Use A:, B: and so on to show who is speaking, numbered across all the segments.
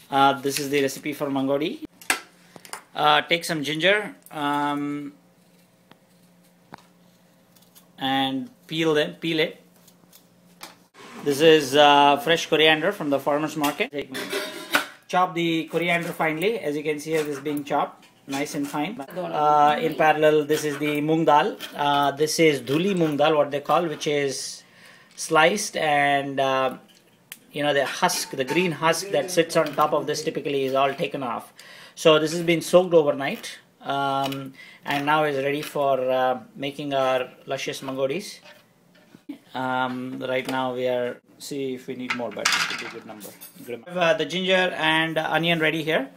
A: This is the recipe for Mangodi. Take some ginger and peel it. This is fresh coriander from the farmer's market. Chop the coriander finely. As you can see here, this is being chopped nice and fine. In parallel, this is the moong dal. This is dhuli moong dal, what they call, which is sliced, and the husk, the green husk that sits on top of this typically is all taken off. So this has been soaked overnight, and now is ready for making our luscious mangodis. Right now we are, see if we need more, but it should be a good number. The ginger and onion ready here.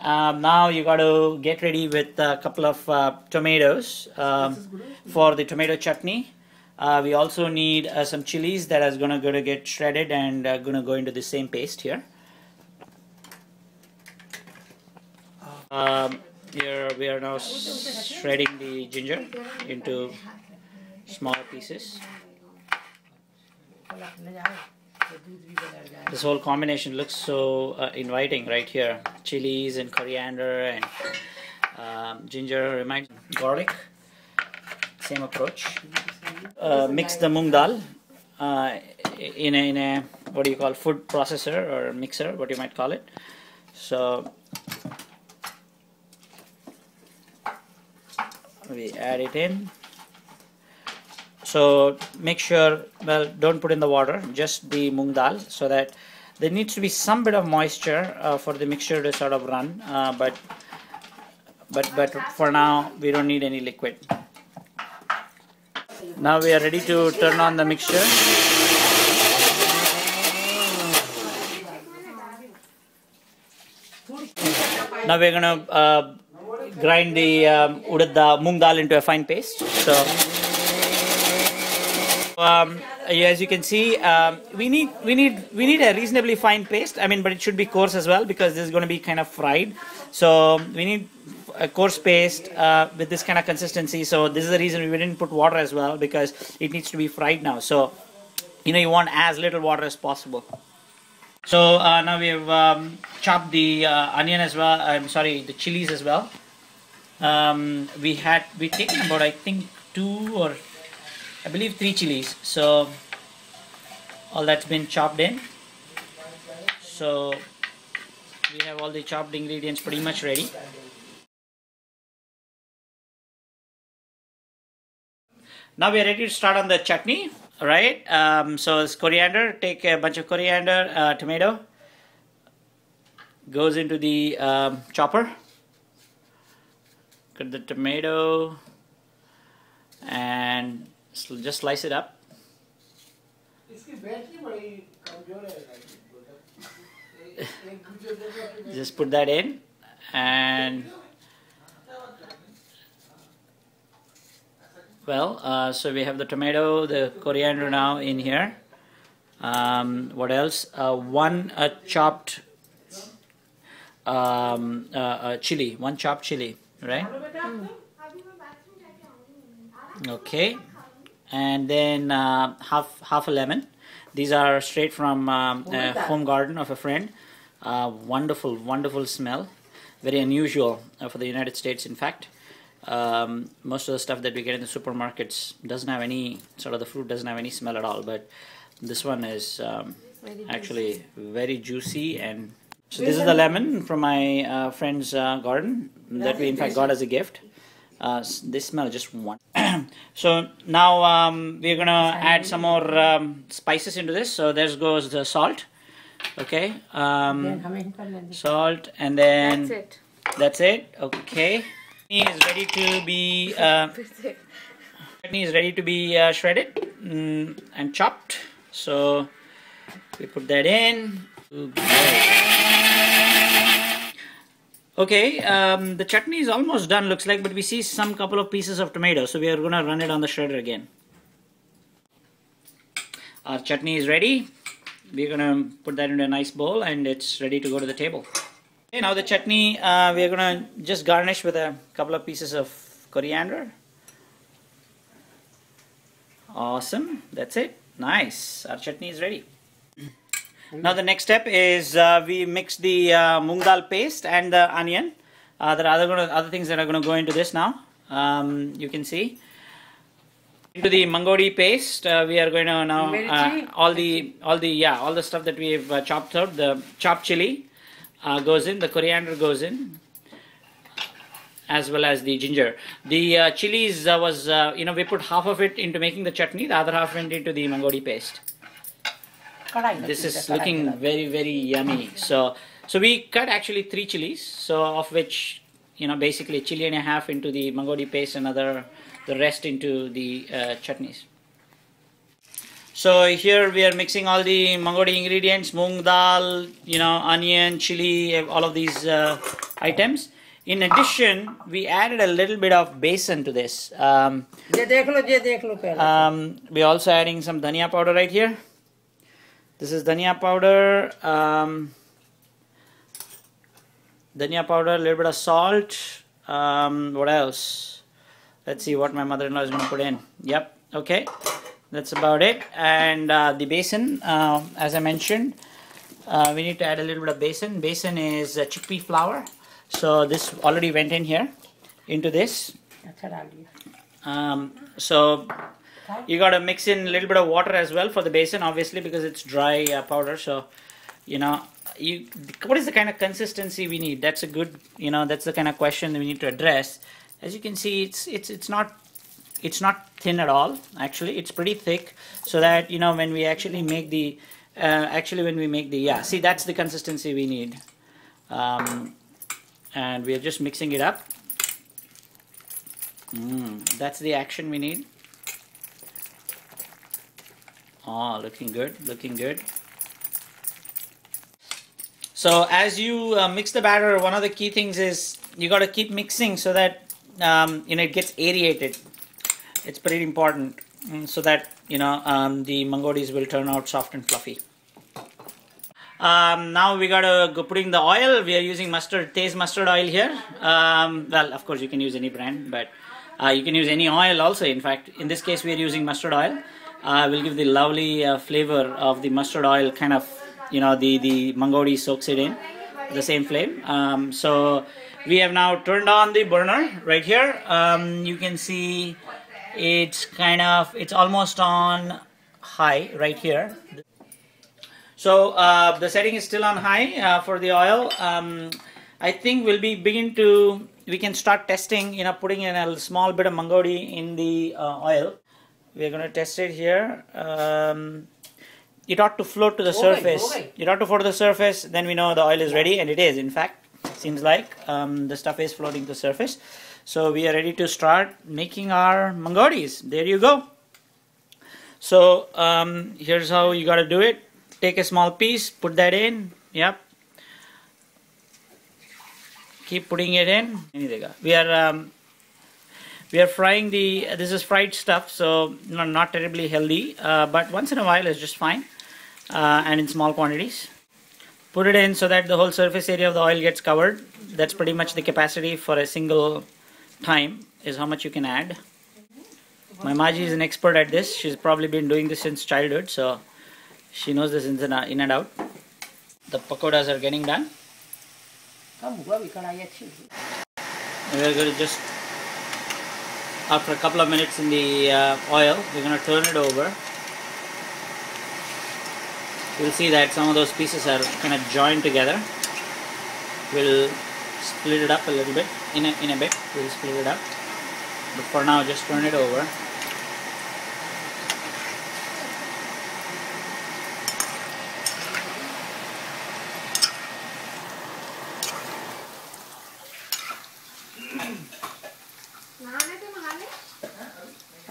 A: Now you got to get ready with a couple of tomatoes for the tomato chutney. We also need some chilies that is going to get shredded and going to go into the same paste here. Here we are now shredding the ginger into smaller pieces. This whole combination looks so inviting right here. Chilies and coriander and ginger, reminds garlic. Same approach. Mix the moong dal in a what do you call, food processor or mixer, what you might call it. So we add it in. So make sure, well, don't put in the water, just the moong dal, so that there needs to be some bit of moisture for the mixture to sort of run, but for now we don't need any liquid. Now we are ready to turn on the mixture. Now we're gonna grind the moong dal into a fine paste. So as you can see, we need a reasonably fine paste. I mean, but it should be coarse as well, because this is going to be kind of fried. So we need a coarse paste with this kind of consistency. So this is the reason we didn't put water as well, because it needs to be fried now. So you want as little water as possible. So now we have chopped the onion as well. I'm sorry, the chilies as well. We taken about, I think, 2 or I believe 3 chilies. So all that's been chopped in. So we have all the chopped ingredients pretty much ready. Now we are ready to start on the chutney, right? So it's coriander. Take a bunch of coriander, tomato, goes into the chopper. Cut the tomato and just slice it up. Just put that in, and well, so we have the tomato, the coriander now in here. What else? One chopped chili, one chopped chili, right? Okay, and then half a lemon. These are straight from a home garden of a friend. Wonderful smell. Very unusual for the United States, in fact. Most of the stuff that we get in the supermarkets doesn't have any, sort of the fruit doesn't have any smell at all, but this one is actually very juicy. And so this is the lemon from my friend's garden that we in fact got as a gift. This smell just one. So now we're gonna add some more spices into this. So there goes the salt. Okay, salt, and then that's it. Okay, chutney is ready to be shredded and chopped. So we put that in. Okay, the chutney is almost done, looks like, but we see some couple of pieces of tomato, so we are going to run it on the shredder again. Our chutney is ready. We're going to put that into a nice bowl, and it's ready to go to the table. Okay, now the chutney, we're going to just garnish with a couple of pieces of coriander. Awesome, that's it. Nice, our chutney is ready. Now the next step is we mix the moong dal paste and the onion. There are other things that are going to go into this now. You can see. Into the Mangodi paste, we are going to now all the stuff that we've chopped out. The chopped chili goes in, the coriander goes in, as well as the ginger. The chilies was we put half of it into making the chutney, the other half went into the Mangodi paste. This is looking very, very yummy. So we cut actually 3 chilies, so of which basically a chili and a half into the Mangodi paste, the rest into the chutneys. So here we are mixing all the Mangodi ingredients, moong dal, onion, chili, all of these items. In addition, we added a little bit of besan to this. We're also adding some dhania powder right here. This is dhania powder, a little bit of salt. What else? Let's see what my mother-in-law is going to put in. Yep, okay, that's about it. And the besan, as I mentioned, we need to add a little bit of besan. Besan is chickpea flour. So this already went in here, into this. So you got to mix in a little bit of water as well for the besan, obviously, because it's dry powder. So, what is the kind of consistency we need? That's a good, that's the kind of question that we need to address. As you can see, it's not thin at all. Actually, it's pretty thick, so that when we actually make the see, that's the consistency we need. And we are just mixing it up. That's the action we need. Oh, looking good, looking good. So as you mix the batter, one of the key things is you got to keep mixing so that it gets aerated. It's pretty important, so that the Mangodis will turn out soft and fluffy. Now we gotta go putting the oil. We are using Tez mustard oil here. Well, of course you can use any brand, but you can use any oil also. In fact, in this case we are using mustard oil. Will give the lovely flavor of the mustard oil. Kind of, the Mangodi soaks it in the same flame. So we have now turned on the burner right here. You can see it's almost on high right here. So the setting is still on high for the oil. I think we can start testing, putting in a small bit of Mangodi in the oil. We're going to test it here. It ought to float to the surface. It ought to float to the surface, then we know the oil is ready, and it is, in fact. Seems like the stuff is floating to the surface. So we are ready to start making our Mangodis. There you go. So here's how you got to do it. Take a small piece, put that in. Yep. Keep putting it in. We are frying this is fried stuff, so not terribly healthy, but once in a while is just fine, and in small quantities. Put it in so that the whole surface area of the oil gets covered. That's pretty much the capacity for a single time, is how much you can add. My Maji is an expert at this. She's probably been doing this since childhood, so she knows this in and out. The pakodas are getting done. We're going to just, after a couple of minutes in the oil, we're going to turn it over. You'll see that some of those pieces are kind of joined together. We'll split it up a little bit. In a bit, we'll split it up. But for now, just turn it over.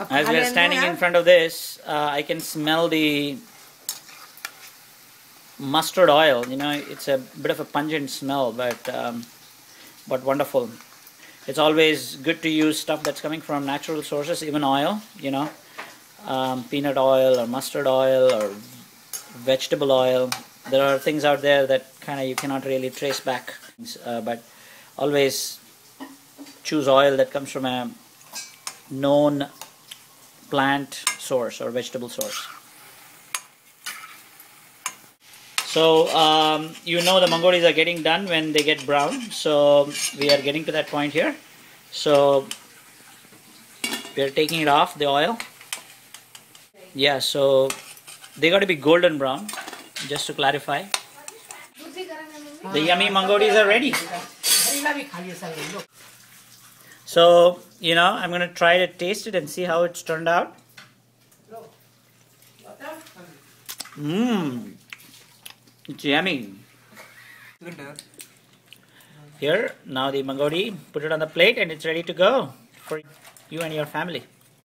A: As we are standing in front of this, I can smell the mustard oil. It's a bit of a pungent smell, but wonderful. It's always good to use stuff that's coming from natural sources, even oil, peanut oil or mustard oil or vegetable oil. There are things out there that you cannot really trace back, but always choose oil that comes from a known plant source or vegetable source. So you know the mangodis are getting done when they get brown. So we are getting to that point here. So we are taking it off the oil. Yeah, so they got to be golden brown, just to clarify. The yummy mangodis are ready. So, you know, I'm going to try to taste it and see how it's turned out. Mmm. It's yummy. Here, now the mangodi, put it on the plate and it's ready to go for you and your family.